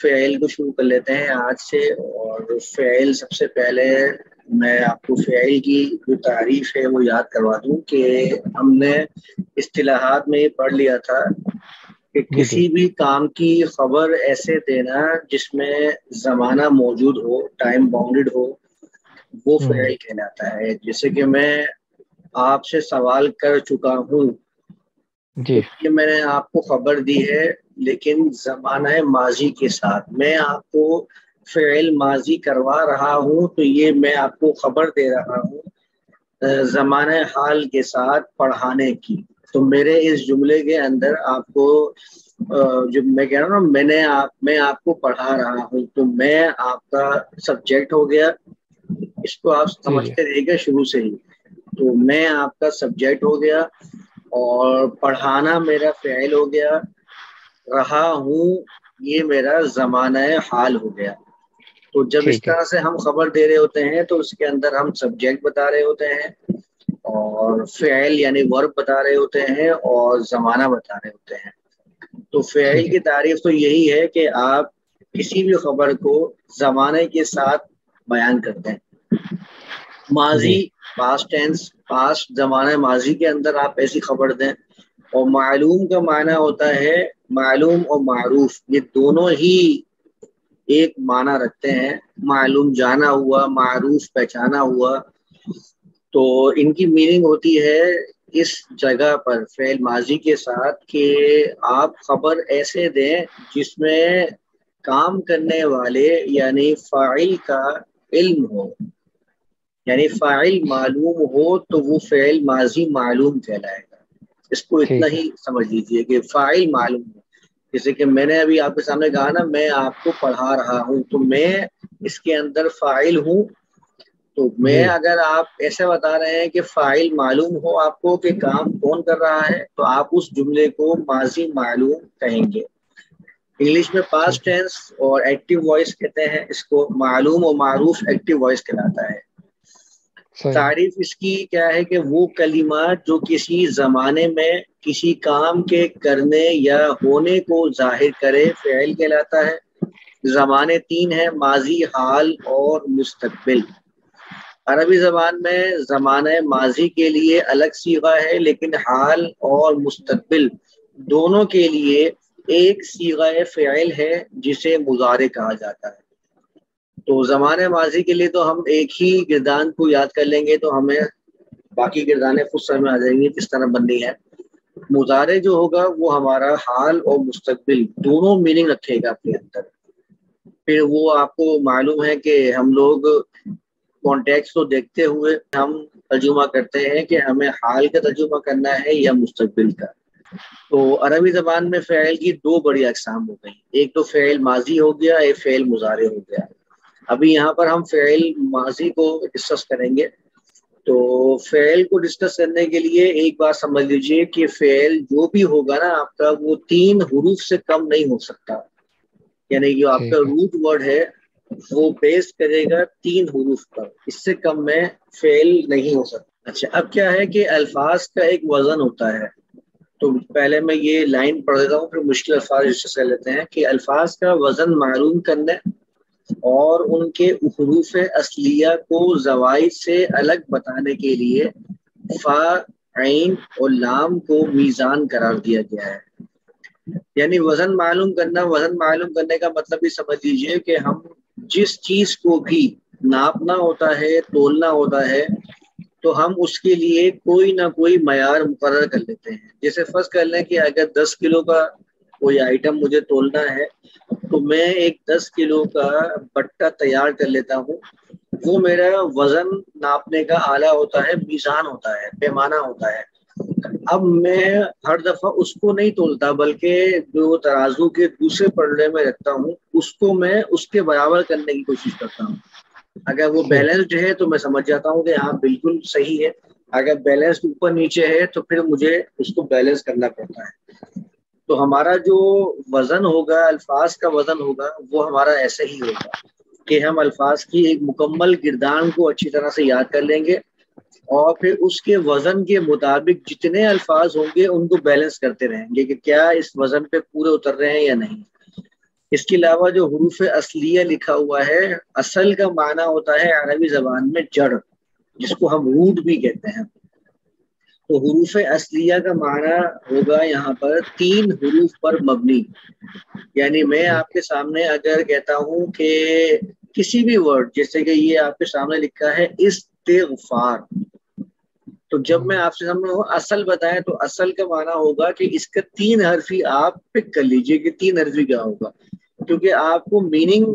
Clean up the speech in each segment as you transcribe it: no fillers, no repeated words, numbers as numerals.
فعل کو شروع کر لیتے ہیں آج سے. اور فعل سب سے پہلے میں آپ کو فعل کی جو تعریف ہے وہ یاد کروا دوں کہ ہم نے اصطلاحات میں یہ پڑھ لیا تھا کہ کسی بھی کام کی خبر ایسے دینا جس میں زمانہ موجود ہو، ٹائم باؤنڈڈ ہو، وہ فعل کہلاتا ہے. جیسے کہ میں آپ سے سوال کر چکا ہوں، یہ میں نے آپ کو خبر دی ہے لیکن زمانہ ماضی کے ساتھ. میں آپ کو فعل ماضی کروا رہا ہوں تو یہ میں آپ کو خبر دے رہا ہوں زمانہ حال کے ساتھ پڑھانے کی. تو میرے اس جملے کے اندر آپ کو جو میں کہہ رہا ہوں نا، میں آپ کو پڑھا رہا ہوں، تو میں آپ کا سبجیکٹ ہو گیا. اس کو آپ سمجھتے رہیے گا شروع سے ہی. تو میں آپ کا سبجیکٹ ہو گیا اور پڑھانا میرا فعل ہو گیا، رہا ہوں یہ میرا زمانہ حال ہو گیا. تو جب اس طرح سے ہم خبر دے رہے ہوتے ہیں تو اس کے اندر ہم سبجیکٹ بتا رہے ہوتے ہیں اور فعل یعنی ورب بتا رہے ہوتے ہیں اور زمانہ بتا رہے ہوتے ہیں. تو فعل کی تعریف تو یہی ہے کہ آپ کسی بھی خبر کو زمانے کے ساتھ بیان کرتے ہیں. ماضی، پاسٹ ٹینس، پاسٹ زمانہ ماضی کے اندر آپ ایسی خبر دیں. اور معلوم کا معنی ہوتا ہے، معلوم اور معروف یہ دونوں ہی ایک معنی رکھتے ہیں. معلوم جانا ہوا، معروف پہچانا ہوا. تو ان کی میننگ ہوتی ہے اس جگہ پر فعل ماضی کے ساتھ کہ آپ خبر ایسے دیں جس میں کام کرنے والے یعنی فاعل کا علم ہو. یعنی فاعل معلوم ہو تو وہ فعل ماضی معلوم کہلائے گا. اس کو اتنا ہی سمجھ لیجیے کہ فاعل معلوم ہو. جیسے کہ میں نے ابھی آپ کے سامنے کہا نا، میں آپ کو پڑھا رہا ہوں، تو میں اس کے اندر فاعل ہوں. تو میں اگر آپ ایسے بتا رہے ہیں کہ فاعل معلوم ہو آپ کو کہ کام کون کر رہا ہے، تو آپ اس جملے کو ماضی معلوم کہیں گے. انگلش میں پاسٹ ٹینس اور ایکٹیو وائس کہتے ہیں اس کو. معلوم اور معروف ایکٹیو وائس کہلاتا ہے. تعریف اس کی کیا ہے کہ وہ کلمات جو کسی زمانے میں کسی کام کے کرنے یا ہونے کو ظاہر کرے فعل کہلاتا ہے. زمانے تین ہیں، ماضی، حال اور مستقبل. عربی زبان میں زمانہ ماضی کے لیے الگ صیغہ ہے، لیکن حال اور مستقبل دونوں کے لیے ایک صیغہ فعل ہے جسے مضارع کہا جاتا ہے. تو زمانہ ماضی کے لیے تو ہم ایک ہی گردان کو یاد کر لیں گے تو ہمیں باقی گردانیں خود سمجھ میں آ جائیں گی کس طرح بننی ہے. مضارع جو ہوگا وہ ہمارا حال اور مستقبل دونوں میننگ رکھے گا اپنے اندر. پھر وہ آپ کو معلوم ہے کہ ہم لوگ کانٹیکس کو دیکھتے ہوئے ہم ترجمہ کرتے ہیں کہ ہمیں حال کا ترجمہ کرنا ہے یا مستقبل کا. تو عربی زبان میں فعل کی دو بڑی اقسام ہو گئی. ایک تو فعل ماضی ہو گیا، ایک فعل مضارع ہو گیا. ابھی یہاں پر ہم فعل ماضی کو ڈسکس کریں گے. تو فعل کو ڈسکس کرنے کے لیے ایک بات سمجھ لیجئے کہ فعل جو بھی ہوگا نا آپ کا، وہ 3 حروف سے کم نہیں ہو سکتا. یعنی جو آپ کا روٹ ورڈ ہے وہ بیس کرے گا 3 حروف پر، اس سے کم میں فعل نہیں ہو سکتا. اچھا، اب کیا ہے کہ الفاظ کا ایک وزن ہوتا ہے. تو پہلے میں یہ لائن پڑھ دیتا ہوں پھر مشکل الفاظ ڈسکس کر لیتے ہیں کہ الفاظ کا وزن معلوم کرنے اور ان کے حروف اصلیہ کو زوائد سے الگ بتانے کے لیے فا، عین اور لام کو میزان قرار دیا گیا ہے. یعنی وزن معلوم کرنا، وزن معلوم کرنے کا مطلب یہ سمجھ لیجئے کہ ہم جس چیز کو بھی ناپنا ہوتا ہے، تولنا ہوتا ہے، تو ہم اس کے لیے کوئی نہ کوئی معیار مقرر کر لیتے ہیں. جیسے فرض کر لیں کہ اگر 10 کلو کا کوئی آئٹم مجھے تولنا ہے تو میں ایک 10 کلو کا بٹا تیار کر لیتا ہوں. وہ میرا وزن ناپنے کا آلہ ہوتا ہے، میزان ہوتا ہے، پیمانہ ہوتا ہے. اب میں ہر دفعہ اس کو نہیں تولتا بلکہ جو ترازو کے دوسرے پلڑے میں رکھتا ہوں اس کو میں اس کے برابر کرنے کی کوشش کرتا ہوں. اگر وہ بیلنسڈ ہے تو میں سمجھ جاتا ہوں کہ ہاں بالکل صحیح ہے. اگر بیلنس اوپر نیچے ہے تو پھر مجھے اس کو بیلنس کرنا پڑتا ہے. تو ہمارا جو وزن ہوگا، الفاظ کا وزن ہوگا، وہ ہمارا ایسے ہی ہوگا کہ ہم الفاظ کی ایک مکمل گردان کو اچھی طرح سے یاد کر لیں گے اور پھر اس کے وزن کے مطابق جتنے الفاظ ہوں گے ان کو بیلنس کرتے رہیں گے کہ کیا اس وزن پہ پورے اتر رہے ہیں یا نہیں. اس کے علاوہ جو حروف اصلیہ لکھا ہوا ہے، اصل کا معنی ہوتا ہے عربی زبان میں جڑ، جس کو ہم روٹ بھی کہتے ہیں. تو حروف اصلیہ کا معنی ہوگا یہاں پر 3 حروف پر مبنی. یعنی میں آپ کے سامنے اگر کہتا ہوں کہ کسی بھی ورڈ، جیسے کہ یہ آپ کے سامنے لکھا ہے استغفار، تو جب میں آپ سے سامنے اصل بتائیں تو اصل کا معنی ہوگا کہ اس کا 3 حرفی آپ پک کر لیجئے کہ 3 حرفی کیا ہوگا، کیونکہ آپ کو میننگ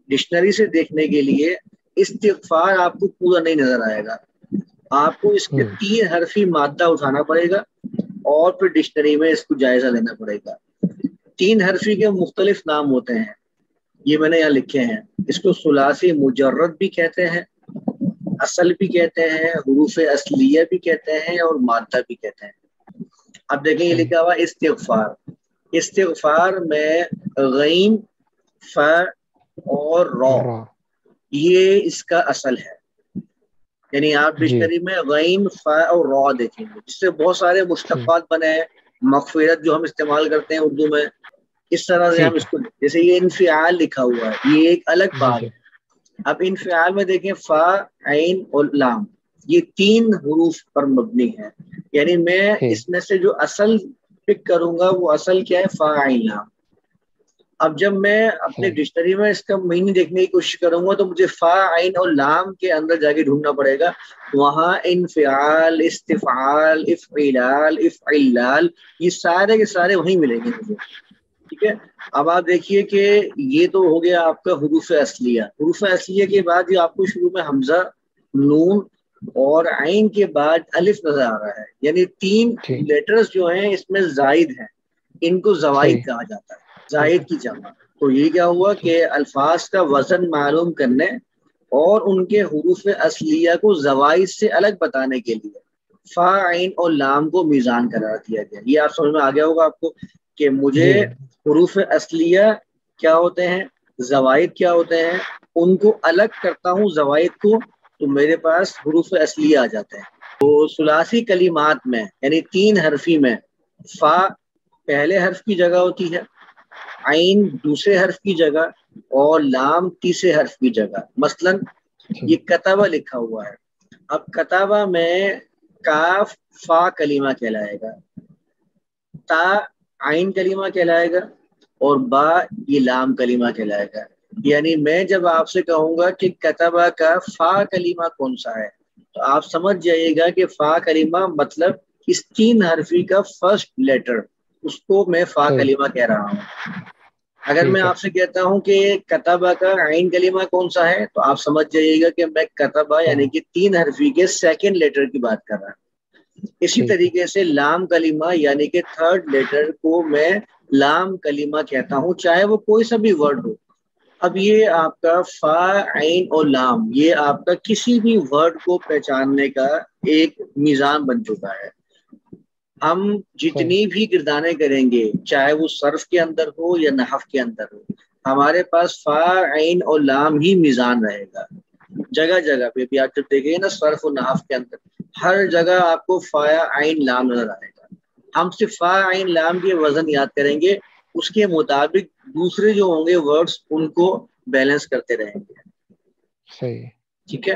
ڈکشنری سے دیکھنے کے لیے استغفار آپ کو پورا نہیں نظر آئے گا، آپ کو اس کے 3 حرفی مادہ اٹھانا پڑے گا اور پھر ڈکشنری میں اس کو جائزہ لینا پڑے گا. 3 حرفی کے مختلف نام ہوتے ہیں، یہ میں نے یہاں لکھے ہیں. اس کو ثلاثی مجرد بھی کہتے ہیں، اصل بھی کہتے ہیں، حروف اصلیہ بھی کہتے ہیں، اور مادہ بھی کہتے ہیں. اب دیکھیں یہ لکھا ہوا استغفار. استغفار میں غین، ف اور را، یہ اس کا اصل ہے. یعنی آپ ڈکشنری میں غین، ف اور را دیکھیں گے، جس سے بہت سارے مشتقات بنے ہیں. مغفرت جو ہم استعمال کرتے ہیں اردو میں، اس طرح سے ہم اس کو، جیسے یہ انفعال لکھا ہوا ہے، یہ ایک الگ بات ہے. اب انفعال میں دیکھیں فا، عین اور لام، یہ 3 حروف پر مبنی ہے. یعنی میں اس میں سے جو اصل پک کروں گا وہ اصل کیا ہے؟ فا، عین، لام. اب جب میں اپنے ڈکشنری میں اس کا میننگ دیکھنے کی کوشش کروں گا تو مجھے فا، عین اور لام کے اندر جا کے ڈھونڈنا پڑے گا. وہاں انفعال، استفعال، افعلال، افعلال، یہ سارے کے سارے وہیں ملیں گے مجھے. ٹھیک ہے. اب آپ دیکھیے کہ یہ تو ہو گیا آپ کا حروف اصلیہ. حروف اصلیہ کے بعد یہ آپ کو شروع میں حمزہ، نون اور عین کے بعد الف نظر آ رہا ہے. یعنی 3 لیٹرز جو ہیں اس میں زائد ہیں، ان کو زوائد کہا جاتا ہے، زائد کی جمع. تو یہ کیا ہوا کہ الفاظ کا وزن معلوم کرنے اور ان کے حروف اصلیہ کو زوائد سے الگ بتانے کے لیے فا، عین اور لام کو میزان قرار دیا گیا. یہ آپ سمجھ میں آ گیا ہوگا آپ کو کہ مجھے حروف اصلیہ کیا ہوتے ہیں، زوائد کیا ہوتے ہیں، ان کو الگ کرتا ہوں زوائد کو، تو میرے پاس حروف اصلیہ آ جاتے ہیں. تو ثلاثی کلمات میں یعنی 3 حرفی میں فا پہلے حرف کی جگہ ہوتی ہے، عین دوسرے حرف کی جگہ، اور لام تیسرے حرف کی جگہ. مثلا یہ کتابہ لکھا ہوا ہے، اب کتابہ میں کاف فا کلمہ کہلائے گا، تا عین کلمہ کہلائے گا، اور با یہ لام کلمہ کہلائے گا. یعنی میں جب آپ سے کہوں گا کہ کتابہ کا فا کلمہ کون سا ہے، تو آپ سمجھ جائیے گا کہ فا کلمہ مطلب اس 3 حرفی کا فرسٹ لیٹر، اس کو میں فا کلمہ کہہ رہا ہوں. اگر میں آپ سے کہتا ہوں کہ کتابہ کا عین کلمہ کون سا ہے، تو آپ سمجھ جائیے گا کہ میں کتابہ یعنی کہ 3 حرفی کے سیکنڈ لیٹر کی بات کر رہا ہوں. اسی طریقے سے لام کلمہ یعنی کہ تھرڈ لیٹر کو میں لام کلمہ کہتا ہوں، چاہے وہ کوئی سا بھی ورڈ ہو. اب یہ آپ کا فا، عین اور لام، یہ آپ کا کسی بھی ورڈ کو پہچاننے کا ایک میزان بن چکا ہے. ہم جتنی بھی گردانیں کریں گے، چاہے وہ صرف کے اندر ہو یا نحو کے اندر ہو، ہمارے پاس فا، عین اور لام ہی میزان رہے گا. جگہ جگہ پہ بھی آپ جب دیکھیں گے نا صرف و نحو کے اندر، ہر جگہ آپ کو فا، عین، لام نظر آئے گا. ہم صرف فا، عین، لام کے وزن یاد کریں گے، اس کے مطابق دوسرے جو ہوں گے ورڈز ان کو بیلنس کرتے رہیں گے. صحیح. ٹھیک ہے،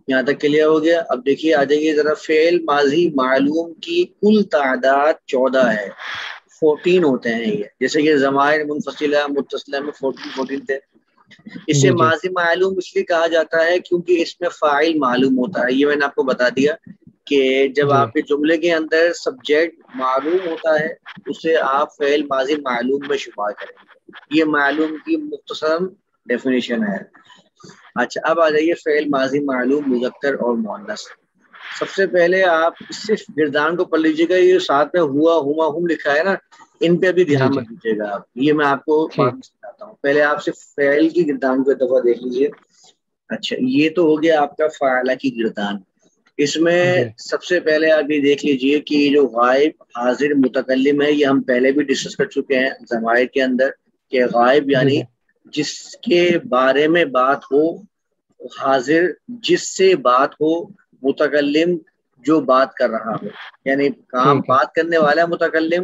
یہاں تک کلیئر ہو گیا. اب دیکھیے آ جائیے ذرا. فعل ماضی معلوم کی کل تعداد 14 ہے، 14 ہوتے ہیں یہ. جیسے کہ ضمائر منفصلہ متصلہ میں 14 تھے. اسے ماضی معلوم اس لیے کہا جاتا ہے کیونکہ اس میں فاعل معلوم ہوتا ہے. یہ میں نے آپ کو بتا دیا کہ جب آپ کے جملے کے اندر سبجیکٹ معلوم ہوتا ہے اسے آپ فعل ماضی معلوم میں شمار کریں گے. یہ معلوم کی مختصر ڈیفینیشن ہے. اچھا اب آ جائیے فعل ماضی معلوم مذکر اور مؤنث. سب سے پہلے آپ صرف گردان کو پڑھ لیجیے گا. یہ ساتھ میں ہوا، ہما، ہم لکھا ہے نا، ان پہ بھی دھیان مت دیجیے گا آپ. یہ میں آپ کو بات سکھاتا ہوں. پہلے آپ صرف فعل کی گردان کو ایک دفعہ دیکھ لیجیے. اچھا یہ تو ہو گیا آپ کا فاعلہ کی گردان. اس میں سب سے پہلے آپ یہ دیکھ لیجیے کہ جو غائب، حاضر، متکلم ہے، یہ ہم پہلے بھی ڈسکس کر چکے ہیں ضمائر کے اندر کہ غائب یعنی جس کے بارے میں بات ہو، حاضر جس سے بات ہو، متکلم جو بات کر رہا ہو. یعنی کام بات کرنے والا متکلم،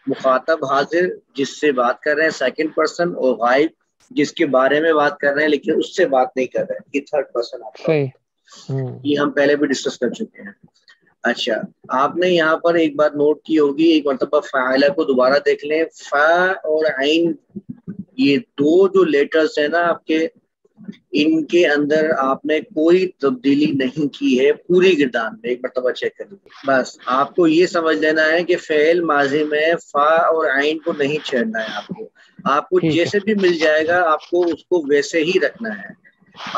مخاطب حاضر جس سے بات کر رہے ہیں سیکنڈ پرسن، اور غائب جس کے بارے میں بات کر رہے ہیں لیکن اس سے بات نہیں کر رہے ہیں، یہ تھرڈ پرسن آپ کا، یہ ہم پہلے بھی ڈسکس کر چکے ہیں۔ اچھا، آپ نے یہاں پر ایک بات نوٹ کی ہوگی، ایک مرتبہ فاعلہ کو دوبارہ دیکھ لیں، فا اور عین یہ دو جو لیٹرز ہیں نا آپ کے، ان کے اندر آپ نے کوئی تبدیلی نہیں کی ہے پوری گردان میں، ایک مرتبہ چیک کر لیجیے۔ بس آپ کو یہ سمجھ لینا ہے کہ فعل ماضی میں فا اور عین کو نہیں چھیڑنا ہے، آپ کو جیسے بھی مل جائے گا آپ کو اس کو ویسے ہی رکھنا ہے۔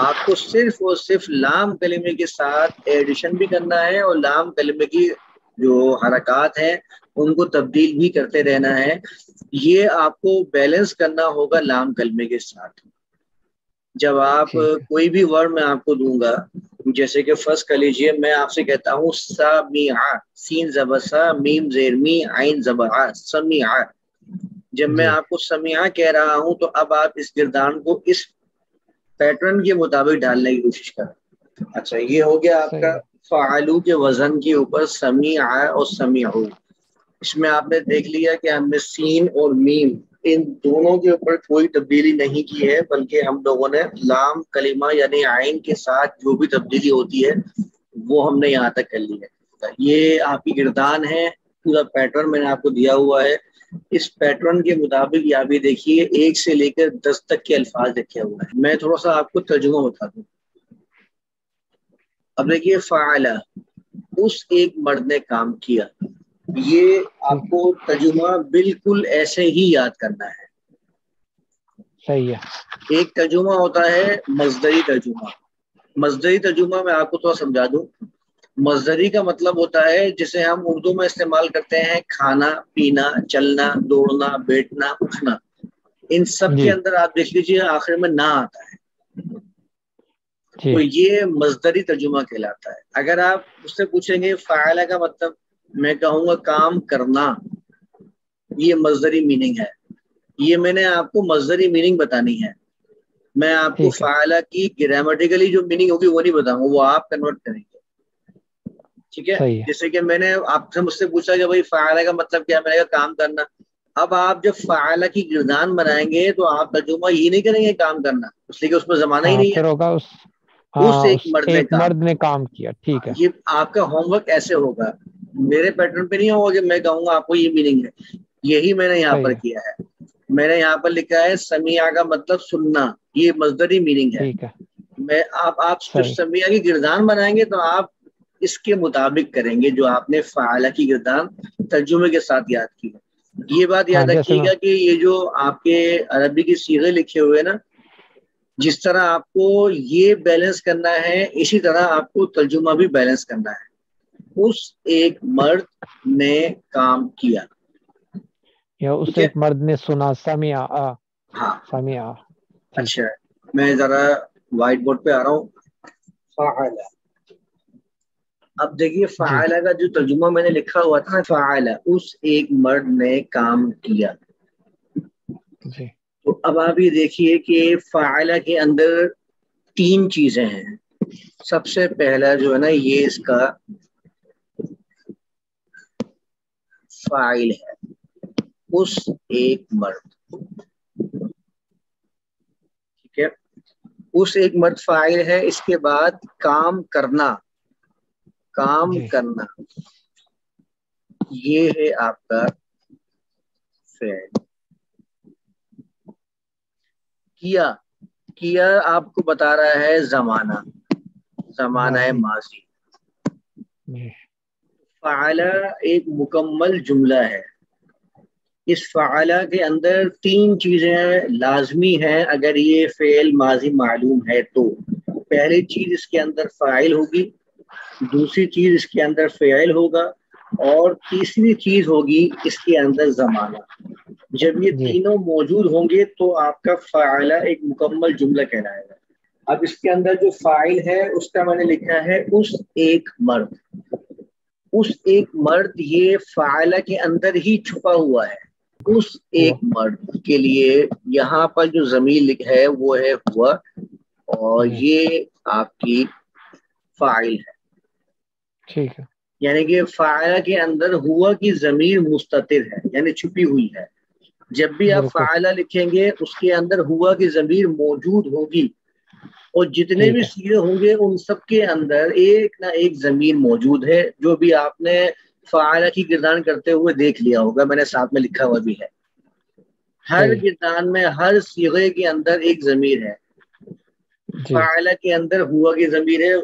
آپ کو صرف اور صرف لام کلمے کے ساتھ ایڈیشن بھی کرنا ہے، اور لام کلمے کی جو حرکات ہیں ان کو تبدیل بھی کرتے رہنا ہے۔ یہ آپ کو بیلنس کرنا ہوگا لام کلمے کے ساتھ۔ جب آپ کوئی بھی ورڈ میں آپ کو دوں گا، جیسے کہ فرض کر لیجیے میں آپ سے کہتا ہوں سمیع، سین زبر سا، میم زیر می، عین زبر ع، سمیع، جب میں آپ کو سمیع کہہ رہا ہوں تو اب آپ اس گردان کو اس پیٹرن کے مطابق ڈالنے کی کوشش کریں۔ اچھا، یہ ہو گیا آپ کا فعلو کے وزن کے اوپر سمیع اور سمیعو۔ اس میں آپ نے دیکھ لیا کہ ہم نے سین اور میم ان دونوں کے اوپر کوئی تبدیلی نہیں کی ہے، بلکہ ہم لوگوں نے لام کلمہ یعنی عین کے ساتھ جو بھی تبدیلی ہوتی ہے وہ ہم نے یہاں تک کر لی ہے۔ یہ آپ کی گردان ہے، پورا پیٹرن میں نے آپ کو دیا ہوا ہے۔ اس پیٹرن کے مطابق یہاں بھی دیکھیے 1 سے لے کر 10 تک کے الفاظ لکھے ہوئے ہیں۔ میں تھوڑا سا آپ کو ترجمہ بتا دوں۔ اب دیکھیے، فعل، اس ایک مرد نے کام کیا، یہ آپ کو ترجمہ بالکل ایسے ہی یاد کرنا ہے۔ صحیح ہے۔ ایک ترجمہ ہوتا ہے مصدری ترجمہ۔ مصدری ترجمہ میں آپ کو تھوڑا سمجھا دوں۔ مصدری کا مطلب ہوتا ہے جسے ہم اردو میں استعمال کرتے ہیں کھانا، پینا، چلنا، دوڑنا، بیٹھنا، اٹھنا، ان سب کے اندر آپ دیکھ لیجیے آخر میں نہ آتا ہے، تو یہ مصدری ترجمہ کہلاتا ہے۔ اگر آپ اس سے پوچھیں گے فاعلہ کا مطلب، میں کہوں گا کام کرنا، یہ مصدری میننگ ہے۔ یہ میں نے آپ کو مصدری میننگ بتانی ہے، میں آپ کو فاعلہ کی گرامیٹیکلی جو میننگ ہوگی وہ نہیں بتاؤں گا، وہ آپ کنورٹ کریں گے، ٹھیک ہے؟ جیسے کہ میں نے آپ سے مجھ سے پوچھا کہ بھائی فاعلہ کا مطلب کیا، میں نے کہا کام کرنا۔ اب آپ جب فاعلہ کی گردان بنائیں گے تو آپ ترجمہ یہ نہیں کریں گے کام کرنا، اس لیے کہ اس میں زمانہ ہی نہیں ہے، اس ایک مرد نے کام کیا۔ ٹھیک ہے، یہ آپ کا ہوم ورک ایسے ہوگا، میرے پیٹرن پہ نہیں ہوگا کہ میں کہوں گا آپ کو یہ میننگ ہے، یہی میں نے یہاں پر کیا ہے۔ میں نے یہاں پر لکھا ہے سمیع کا مطلب سننا، یہ مصدری میننگ ہے۔ میں آپ جب سمیع کی گردان بنائیں گے تو آپ اس کے مطابق کریں گے جو آپ نے فاعلہ کی گردان ترجمے کے ساتھ یاد کی ہے۔ یہ بات یاد رکھیے گا کہ یہ جو آپ کے عربی کے صیغے لکھے ہوئے نا، جس طرح آپ کو یہ بیلنس کرنا ہے اسی طرح آپ کو ترجمہ بھی بیلنس کرنا ہے۔ اس ایک مرد نے کام کیا، یا اس ایک مرد نے سنا، سمع، ہاں سمع۔ اچھا، میں ذرا وائٹ بورڈ پہ آ رہا ہوں۔ فعل، اب دیکھیے فعل کا جو ترجمہ میں نے لکھا ہوا تھا، فعل، اس ایک مرد نے کام کیا، تو اب آپ یہ دیکھیے کہ فعل کے اندر 3 چیزیں ہیں۔ سب سے پہلا جو ہے نا یہ اس کا فاعل ہے، اس ایک مرد، ٹھیک ہے؟ اس ایک مرد فاعل ہے، اس کے بعد کام کرنا، کام کرنا یہ ہے آپ کا فعل۔ کیا، کیا آپ کو بتا رہا ہے زمانہ، زمانہ ہے ماضی۔ فعل ایک مکمل جملہ ہے، اس فعلہ کے اندر 3 چیزیں لازمی ہیں اگر یہ فعل ماضی معلوم ہے تو۔ پہلی چیز اس کے اندر فاعل ہوگی، دوسری چیز اس کے اندر فعل ہوگا، اور تیسری چیز ہوگی اس کے اندر زمانہ۔ جب یہ تینوں موجود ہوں گے تو آپ کا فعلہ ایک مکمل جملہ کہلائے گا۔ اب اس کے اندر جو فاعل ہے اس کا میں نے لکھا ہے اس ایک مرد۔ اس ایک مرد یہ فعلہ کے اندر ہی چھپا ہوا ہے۔ اس ایک مرد کے لیے یہاں پر جو ضمیر ہے وہ ہے ہوا، اور یہ آپ کی فاعل ہے، ٹھیک ہے۔ یعنی کہ فاعلہ کے اندر ہوا کی ضمیر مستتر ہے یعنی چھپی ہوئی ہے. جب بھی آپ بالکل فاعلہ لکھیں گے اس کے اندر ہوا کی ضمیر موجود ہوگی اور جتنے بھی ٹھیک ہے. سیغے ہوں گے ان سب کے اندر ایک نہ ایک ضمیر موجود ہے جو بھی آپ نے فاعلہ کی گردان کرتے ہوئے دیکھ لیا ہوگا. میں نے ساتھ میں لکھا ہوا بھی ہے. ہر صحیح. گردان میں ہر صیغے کے اندر ایک ضمیر ہے. جی فاعلہ کے اندر ہوا کی ضمیر ہے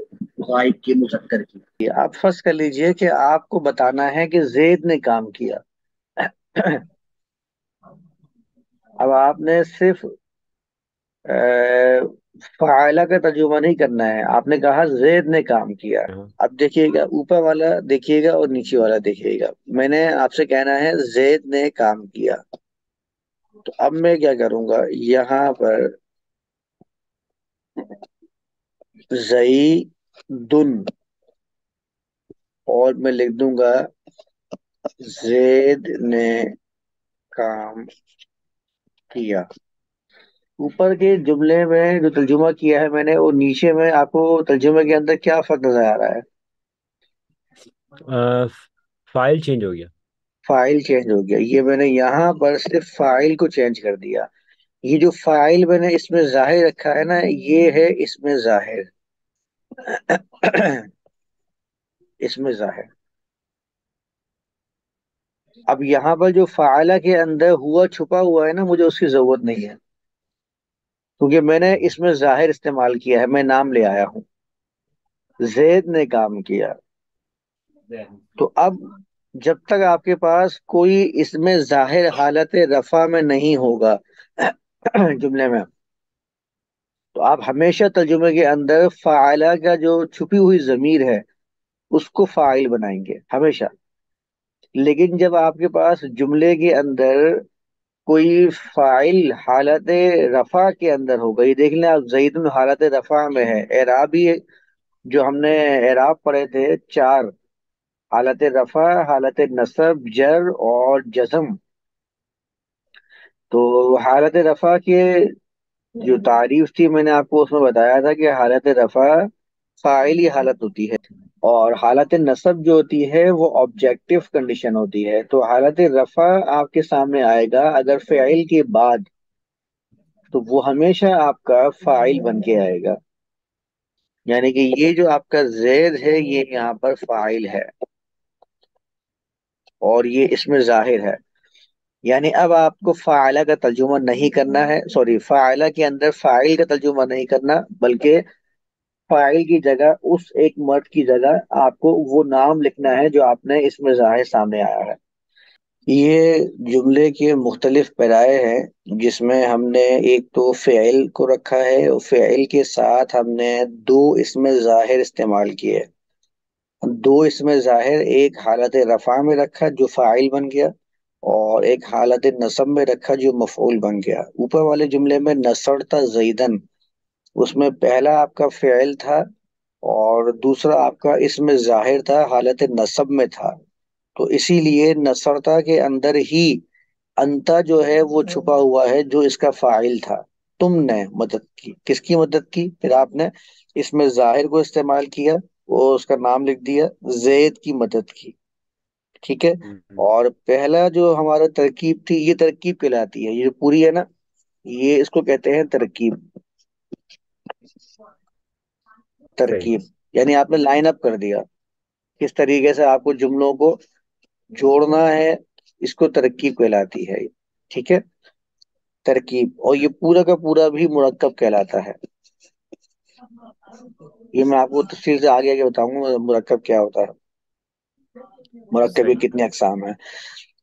غائب کی مذکر کی. آپ فرض کر لیجئے کہ آپ کو بتانا ہے کہ زید نے کام کیا. اب آپ نے صرف فاعلہ کا ترجمہ نہیں کرنا ہے. آپ نے کہا زید نے کام کیا. اب دیکھیے گا اوپر والا دیکھیے گا اور نیچے والا دیکھیے گا. میں نے آپ سے کہنا ہے زید نے کام کیا. تو اب میں کیا کروں گا یہاں پر زیدن اور میں لکھ دوں گا زید نے کام کیا. اوپر کے جملے میں جو ترجمہ کیا ہے میں نے اور نیچے میں آپ کو ترجمے کے اندر کیا فرق نظر آ رہا ہے؟ فائل چینج ہو گیا. فائل چینج ہو گیا. یہ میں نے یہاں پر صرف فائل کو چینج کر دیا. یہ جو فائل میں نے اس میں ظاہر رکھا ہے نا یہ ہے اس میں ظاہر. اس میں ظاہر. اب یہاں پر جو فاعلہ کے اندر ہوا چھپا ہوا ہے نا مجھے اس کی ضرورت نہیں ہے کیونکہ میں نے اس میں ظاہر استعمال کیا ہے. میں نام لے آیا ہوں زید نے کام کیا. تو اب جب تک آپ کے پاس کوئی اس میں ظاہر حالت رفع میں نہیں ہوگا جملے میں تو آپ ہمیشہ ترجمے کے اندر فاعلہ کا جو چھپی ہوئی ضمیر ہے اس کو فاعل بنائیں گے ہمیشہ. لیکن جب آپ کے پاس جملے کے اندر کوئی فاعل حالت رفع کے اندر ہوگا یہ دیکھ لیں آپ زید حالت رفع میں ہے. اعرابی جو ہم نے اعراب پڑھے تھے 4 حالت رفع حالت نصب جر اور جزم. تو حالت رفع کے جو تعریف تھی میں نے آپ کو اس میں بتایا تھا کہ حالت رفع فاعلی حالت ہوتی ہے اور حالت نصب جو ہوتی ہے وہ آبجیکٹیو کنڈیشن ہوتی ہے. تو حالت رفع آپ کے سامنے آئے گا اگر فعل کے بعد تو وہ ہمیشہ آپ کا فاعل بن کے آئے گا. یعنی کہ یہ جو آپ کا زید ہے یہ یہاں پر فاعل ہے اور یہ اس میں ظاہر ہے. یعنی اب آپ کو فاعلہ کا ترجمہ نہیں کرنا ہے فاعلہ کے اندر فاعل کا ترجمہ نہیں کرنا بلکہ فاعل کی جگہ اس ایک مرد کی جگہ آپ کو وہ نام لکھنا ہے جو آپ نے اس میں ظاہر سامنے آیا ہے. یہ جملے کے مختلف پیرائے ہیں جس میں ہم نے ایک تو فعل کو رکھا ہے اور فعل کے ساتھ ہم نے 2 اسم ظاہر استعمال کیے. 2 اسم ظاہر ایک حالت رفع میں رکھا جو فاعل بن گیا اور ایک حالت نصب میں رکھا جو مفعول بن گیا. اوپر والے جملے میں نصرت زیدن اس میں پہلا آپ کا فعل تھا اور دوسرا آپ کا اسم ظاہر تھا حالت نصب میں تھا. تو اسی لیے نصرتا کے اندر ہی انتا جو ہے وہ چھپا ہوا ہے جو اس کا فاعل تھا. تم نے مدد کی. کس کی مدد کی؟ پھر آپ نے اس میں ظاہر کو استعمال کیا وہ اس کا نام لکھ دیا زید کی مدد کی. ٹھیک ہے. اور پہلا جو ہمارا ترکیب تھی یہ ترکیب کہلاتی ہے. یہ جو پوری ہے نا یہ اس کو کہتے ہیں ترکیب. ترکیب یعنی آپ نے لائن اپ کر دیا کس طریقے سے آپ کو جملوں کو جوڑنا ہے اس کو ترکیب کہلاتی ہے. ٹھیک ہے. ترکیب. اور یہ پورا کا پورا بھی مرکب کہلاتا ہے. یہ میں آپ کو تفصیل سے آگے آگے بتاؤں گا مرکب کیا ہوتا ہے مرکب کے کتنے اقسام ہیں.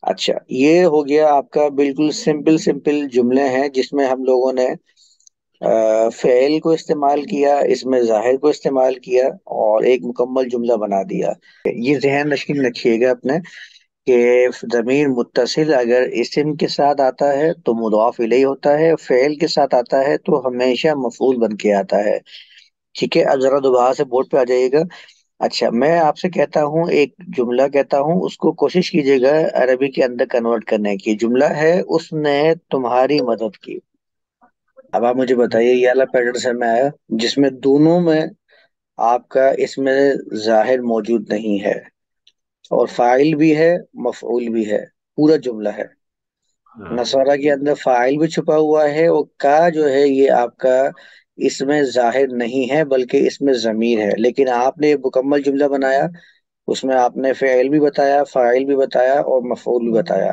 اچھا یہ ہو گیا آپ کا بالکل سمپل جملے ہیں جس میں ہم لوگوں نے فعل کو استعمال کیا اس میں ظاہر کو استعمال کیا اور ایک مکمل جملہ بنا دیا. یہ ذہن نشین رکھیے گا اپنے کہ ضمیر متصل اگر اسم کے ساتھ آتا ہے تو مضاف الیہ ہوتا ہے فعل کے ساتھ آتا ہے تو ہمیشہ مفعول بن کے آتا ہے. ٹھیک ہے. اب ذرا دوبارہ سے بورڈ پہ آ جائیے گا. اچھا میں آپ سے کہتا ہوں ایک جملہ کہتا ہوں اس کو کوشش کیجیے گا عربی کے اندر کنورٹ کرنے کی. جملہ ہے اس نے تمہاری مدد کی. اب آپ مجھے بتائیے یہ والا پیٹرن سے میں آیا جس میں دونوں میں آپ کا اس میں ظاہر موجود نہیں ہے اور فاعل بھی ہے مفعول بھی ہے، پورا جملہ ہے۔ ہاں نصارہ کے اندر فاعل بھی چھپا ہوا ہے، اور کا جو ہے یہ آپ کا اس میں ظاہر نہیں ہے بلکہ اس میں ضمیر ہے، لیکن آپ نے مکمل جملہ بنایا، اس میں آپ نے فعل بھی بتایا، فاعل بھی بتایا اور مفعول بھی بتایا۔